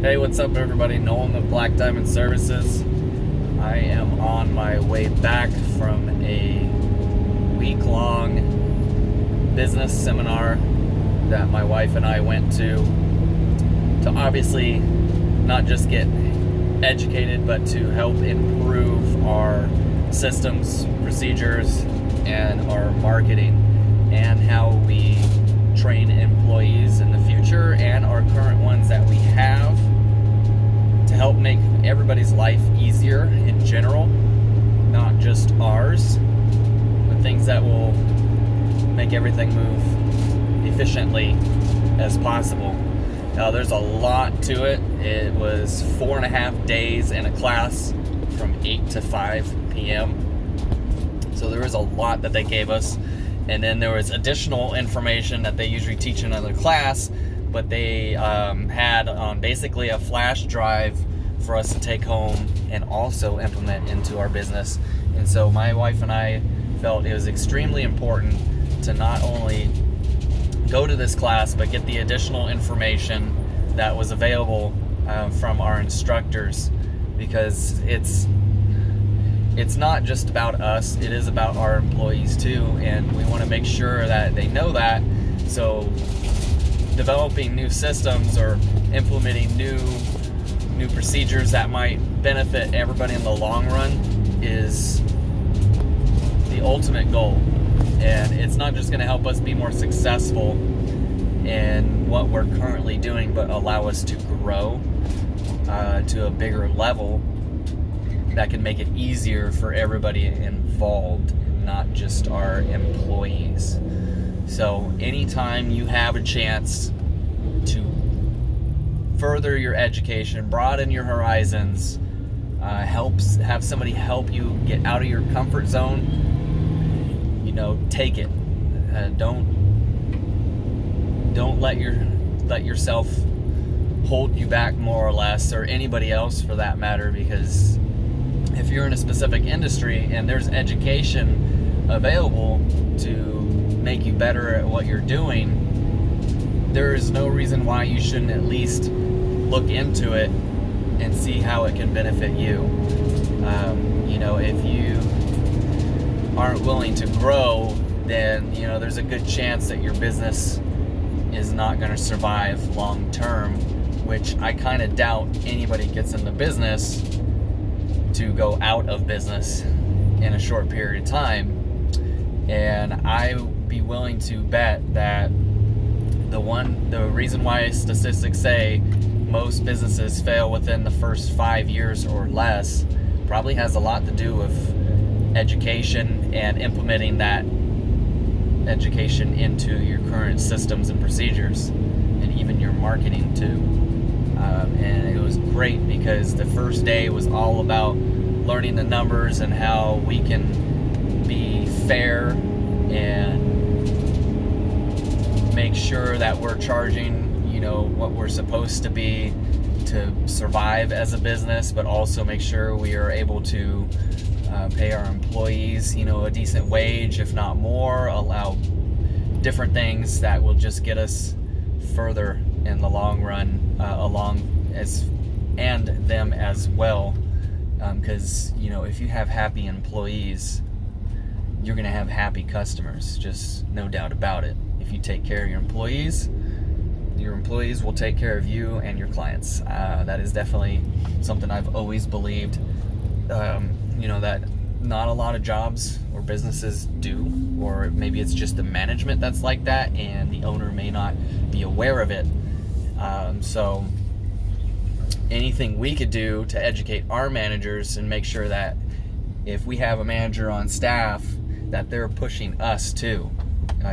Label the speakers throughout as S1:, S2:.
S1: Hey, what's up, everybody? Nolan of Black Diamond Services. I am on my way back from a week-long business seminar that my wife and I went to obviously not just get educated, but to help improve our systems, procedures, and our marketing, and how we train employees in the future and our current ones that we have, to help make everybody's life easier in general, not just ours, but things that will make everything move efficiently as possible. Now, there's a lot to it. It was 4.5 days in a class from 8 to 5 p.m. So there was a lot that they gave us. And then there was additional information that they usually teach in another class, but they had on basically a flash drive for us to take home and also implement into our business. And so my wife and I felt it was extremely important to not only go to this class, but get the additional information that was available from our instructors, because it's not just about us, it is about our employees too, and we want to make sure that they know that. So developing new systems or implementing new procedures that might benefit everybody in the long run is the ultimate goal. And it's not just going to help us be more successful in what we're currently doing, but allow us to grow to a bigger level that can make it easier for everybody involved, not just our employees. So anytime you have a chance to further your education, broaden your horizons, have somebody help you get out of your comfort zone, take it. Don't let yourself hold you back, more or less, or anybody else for that matter, because if you're in a specific industry and there's education available to make you better at what you're doing, there is no reason why you shouldn't at least look into it and see how it can benefit you. If you aren't willing to grow, then there's a good chance that your business is not going to survive long term, which I kind of doubt anybody gets in the business to go out of business in a short period of time. And I would be willing to bet that the reason why statistics say most businesses fail within the first 5 years or less probably has a lot to do with education and implementing that education into your current systems and procedures, and even your marketing too. And it was great because the first day was all about learning the numbers and how we can be fair and make sure that we're charging what we're supposed to be to survive as a business, but also make sure we are able to pay our employees a decent wage, if not more, allow different things that will just get us further in the long run, and them as well, because if you have happy employees, you're going to have happy customers, just no doubt about it. If you take care of your employees will take care of you and your clients. That is definitely something I've always believed, that not a lot of jobs or businesses do, or maybe it's just the management that's like that and the owner may not be aware of it. So anything we could do to educate our managers and make sure that if we have a manager on staff, that they're pushing us too.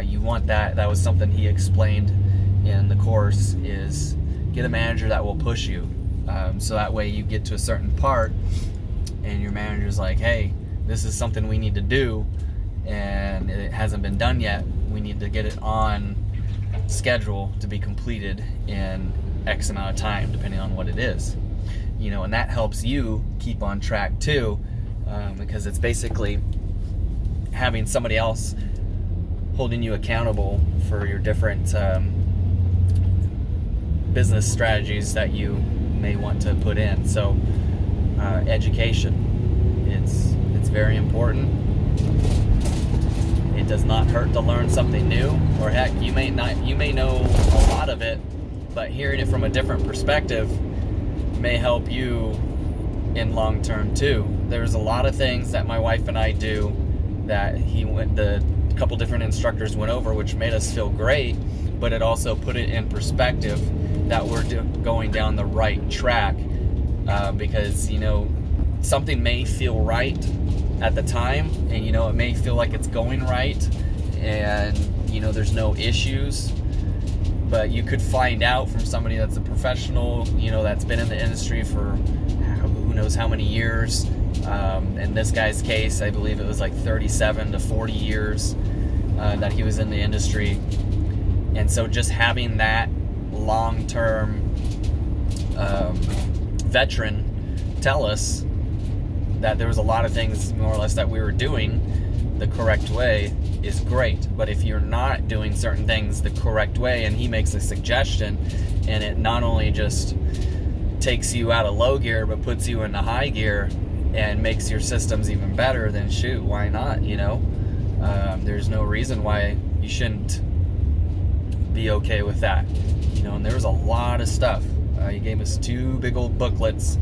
S1: You want that. That was something he explained in the course, is get a manager that will push you. So that way you get to a certain part and your manager's like, hey, this is something we need to do and it hasn't been done yet. We need to get it on schedule to be completed in X amount of time, depending on what it is. And that helps you keep on track too, because it's basically having somebody else holding you accountable for your different business strategies that you may want to put in. So education, it's very important. It does not hurt to learn something new, or heck, you may know a lot of it, but hearing it from a different perspective may help you in long term too. There's a lot of things that my wife and I do that the couple different instructors went over, which made us feel great, but it also put it in perspective that we're going down the right track, because something may feel right at the time, and it may feel like it's going right, and there's no issues, but you could find out from somebody that's a professional, that's been in the industry for who knows how many years. In this guy's case, I believe it was like 37 to 40 years that he was in the industry. And so just having that long-term veteran tell us that there was a lot of things more or less that we were doing the correct way is great. But if you're not doing certain things the correct way, and he makes a suggestion, and it not only just takes you out of low gear but puts you into high gear and makes your systems even better, then shoot, why not? There's no reason why you shouldn't be okay with that. And there was a lot of stuff. He gave us 2 big old booklets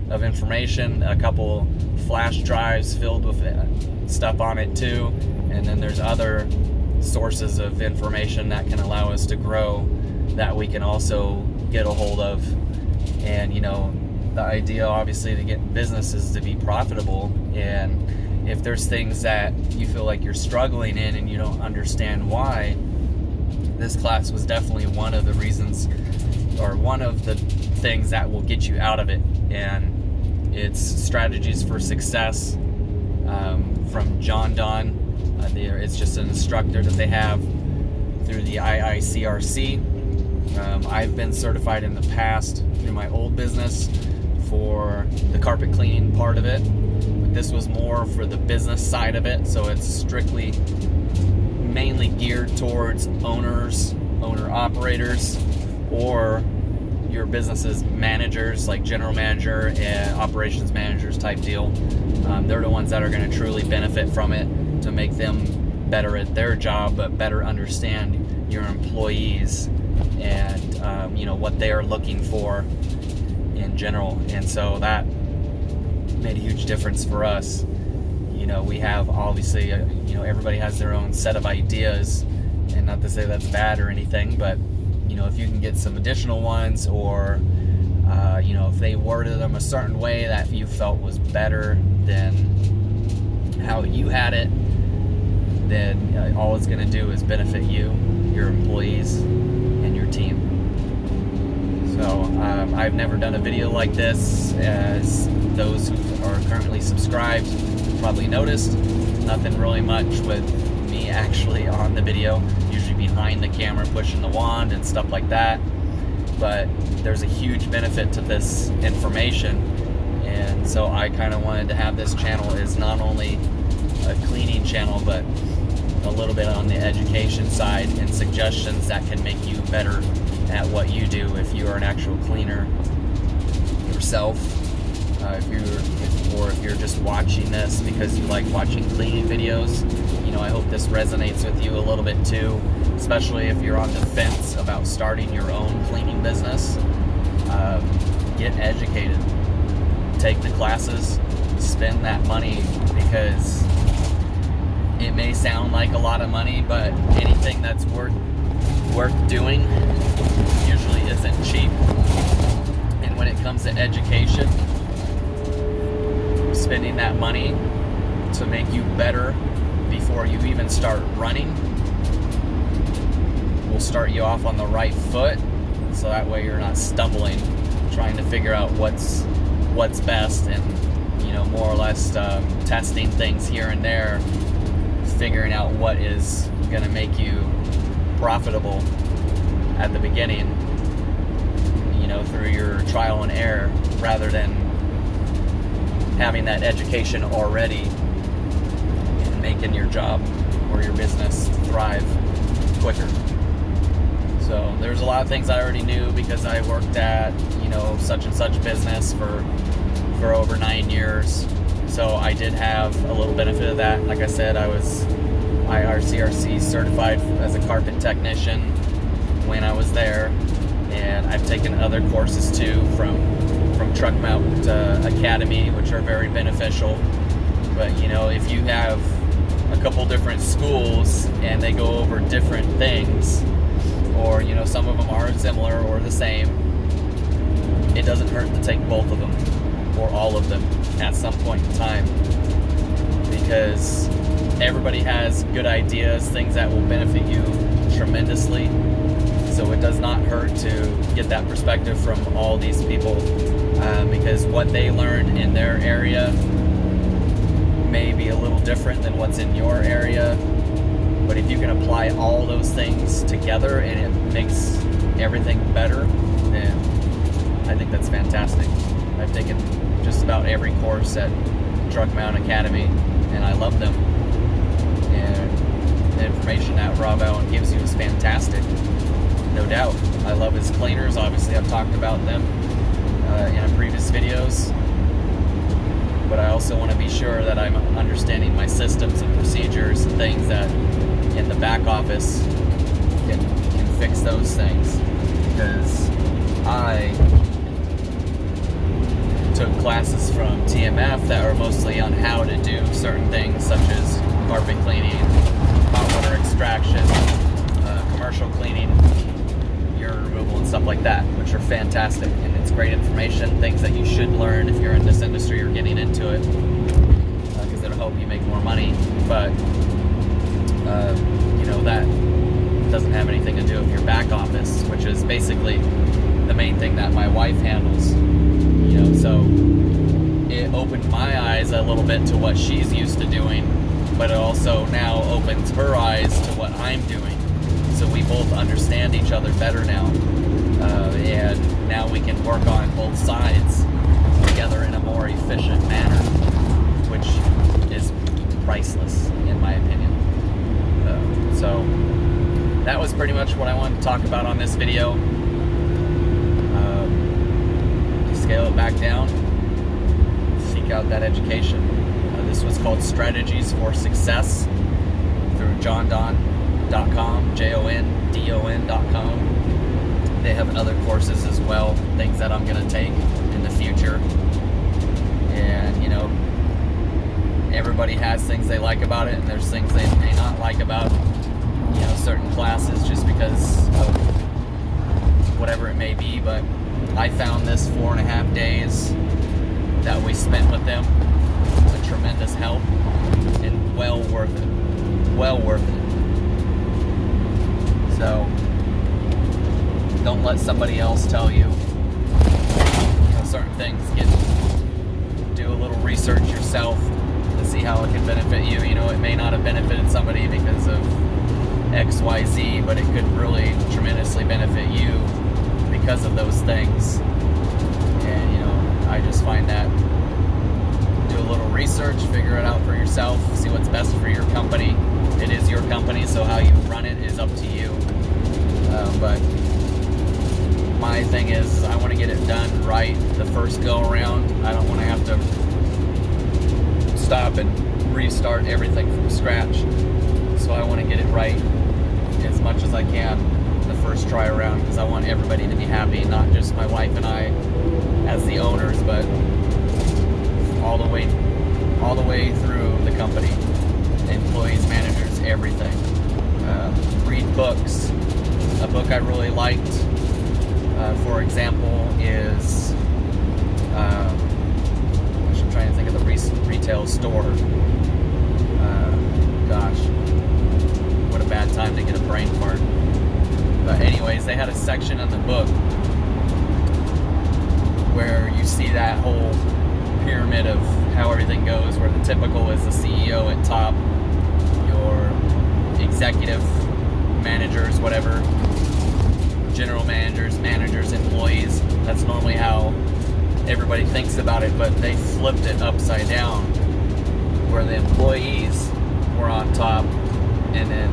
S1: of information, a couple flash drives filled with stuff on it too, and then there's other sources of information that can allow us to grow that we can also get a hold of. And the idea obviously to get businesses to be profitable, and if there's things that you feel like you're struggling in and you don't understand why, this class was definitely one of the reasons, or one of the things that will get you out of it. And it's Strategies for Success from John Don. It's just an instructor that they have through the IICRC. I've been certified in the past through my old business for the carpet cleaning part of it, but this was more for the business side of it, so it's strictly mainly geared towards owner-operators, or your business's managers, like general manager and operations managers type deal. They're the ones that are going to truly benefit from it, to make them better at their job, but better understand your employees and what they are looking for in general. And so that made a huge difference for us. We have obviously everybody has their own set of ideas, and not to say that's bad or anything, but if you can get some additional ones, or if they worded them a certain way that you felt was better than how you had it, then all it's going to do is benefit you, your employees, and your team. So I've never done a video like this, as those who are currently subscribed probably noticed. Nothing really much with me actually on the video, usually behind the camera pushing the wand and stuff like that. But there's a huge benefit to this information, and so I kind of wanted to have this channel as not only a cleaning channel, but a little bit on the education side and suggestions that can make you better at what you do if you are an actual cleaner yourself. If you're just watching this because you like watching cleaning videos, I hope this resonates with you a little bit too, especially if you're on the fence about starting your own cleaning business. Get educated, take the classes, spend that money, because it may sound like a lot of money, but anything that's worth doing usually isn't cheap. And when it comes to education, spending that money to make you better before you even start running will start you off on the right foot, so that way you're not stumbling trying to figure out what's best, and more or less testing things here and there, figuring out what is going to make you profitable at the beginning, through your trial and error, rather than having that education already and making your job or your business thrive quicker. So there's a lot of things I already knew because I worked at, such and such business for over 9 years. So I did have a little benefit of that. Like I said, I was IRCRC certified as a carpet technician when I was there. And I've taken other courses too from Truck Mount Academy, which are very beneficial. But if you have a couple different schools and they go over different things, or some of them are similar or the same, it doesn't hurt to take both of them or all of them at some point in time, because everybody has good ideas, things that will benefit you tremendously. So it does not hurt to get that perspective from all these people, because what they learn in their area may be a little different than what's in your area. But if you can apply all those things together and it makes everything better, then I think that's fantastic. I've taken just about every course at Truck Mount Academy, and I love them. And the information that Rob Allen gives you is fantastic, no doubt. I love his cleaners. Obviously, I've talked about them in previous videos. But I also want to be sure that I'm understanding my systems and procedures and things that in the back office can fix those things. Because I took classes from TMF that are mostly on how to do certain things, such as carpet cleaning, hot water extraction, commercial cleaning, urine removal, and stuff like that, which are fantastic. And it's great information, things that you should learn if you're in this industry or getting into it, because it'll help you make more money. But that doesn't have anything to do with your back office, which is basically the main thing that my wife handles. So it opened my eyes a little bit to what she's used to doing, but it also now opens her eyes to what I'm doing. So we both understand each other better now, and now we can work on both sides together in a more efficient manner, which is priceless in my opinion. So that was pretty much what I wanted to talk about on this video. Scale it back down, seek out that education. This was called Strategies for Success through jondon.com, jondon.com. They have other courses as well, things that I'm going to take in the future. And everybody has things they like about it, and there's things they may not like about certain classes, just because of whatever it may be. But I found this 4.5 days that we spent with them a tremendous help, and well worth it. Well worth it. So don't let somebody else tell you certain things. Do a little research yourself to see how it can benefit you. It may not have benefited somebody because of XYZ, but it could really tremendously benefit you because of those things. And I just find that do a little research, figure it out for yourself, see what's best for your company. It is your company, so how you run it is up to you. But my thing is, I want to get it done right the first go around. I don't want to have to stop and restart everything from scratch. So I want to get it right as much as I can the first try around, because I want everybody to be happy, not just my wife and I as the owners, but all the way through the company, employees, managers, everything. Read books. A book I really liked, for example, is I'm trying to think of the retail store. Gosh, what a bad time to get a brain fart. But anyways, they had a section in the book where you see that whole pyramid of how everything goes, where the typical is the CEO at top, your executive managers, whatever, general managers, employees. That's normally how everybody thinks about it, but they flipped it upside down, where the employees were on top and then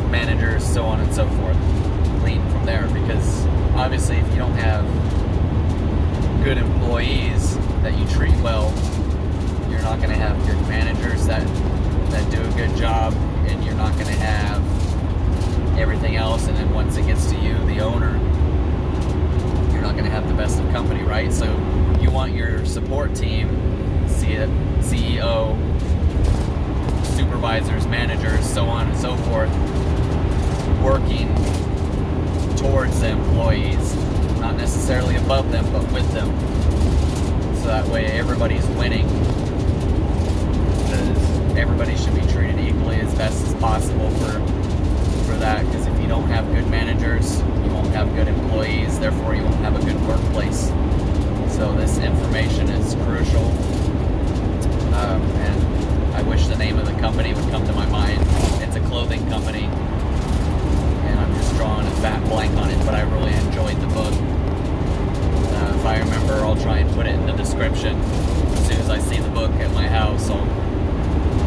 S1: managers, so on and so forth, clean from there, because obviously if you don't have good employees that you treat well, you're not going to have good managers that do a good job, and you're not going to have everything else. And then once it gets to you, the owner, you're not going to have the best of company, right? So you want your support team, CEO, supervisors, managers, so on and so forth, working towards the employees, not necessarily above them, but with them. So that way everybody's winning, because everybody should be treated equally as best as possible for that. Because if you don't have good managers, you won't have good employees, therefore you won't have a good workplace. So this information is crucial, and I wish the name of the company would come to my mind. It's a clothing company, and I'm just drawing a fat blank on it, but I really enjoyed the book. If I remember, I'll try and put it in the description. As soon as I see the book at my house, I'll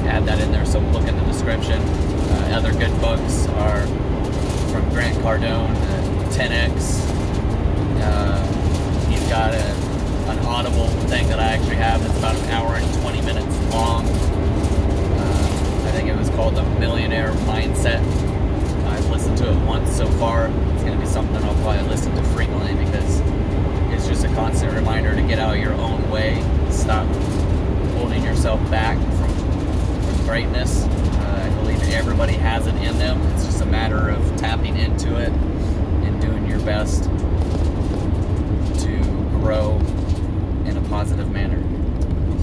S1: add that in there, so look in the description. Other good books are from Grant Cardone, 10X. He's got an Audible thing that I actually have that's about an hour and 20 minutes long. I think it was called The Millionaire Mindset. I've listened to it once so far. It's going to be something I'll probably listen to frequently, because it's just a constant reminder to get out of your own way, stop holding yourself back from greatness. I believe everybody has it in them. It's just a matter of tapping into it and doing your best to grow in a positive manner.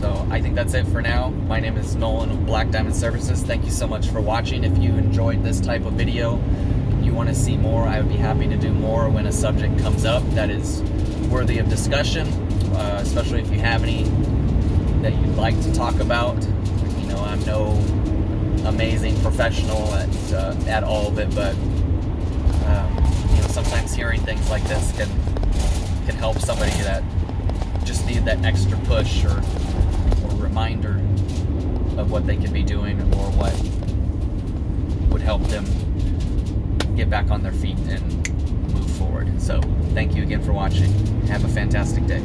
S1: So I think that's it for now. My name is Nolan of Black Diamond Services. Thank you so much for watching. If you enjoyed this type of video, you want to see more, I would be happy to do more when a subject comes up that is worthy of discussion, especially if you have any that you'd like to talk about. You know, I'm no amazing professional at all of it, but you know, sometimes hearing things like this can help somebody that just need that extra push or reminder of what they could be doing, or what would help them get back on their feet and move forward. So thank you again for watching. Have a fantastic day.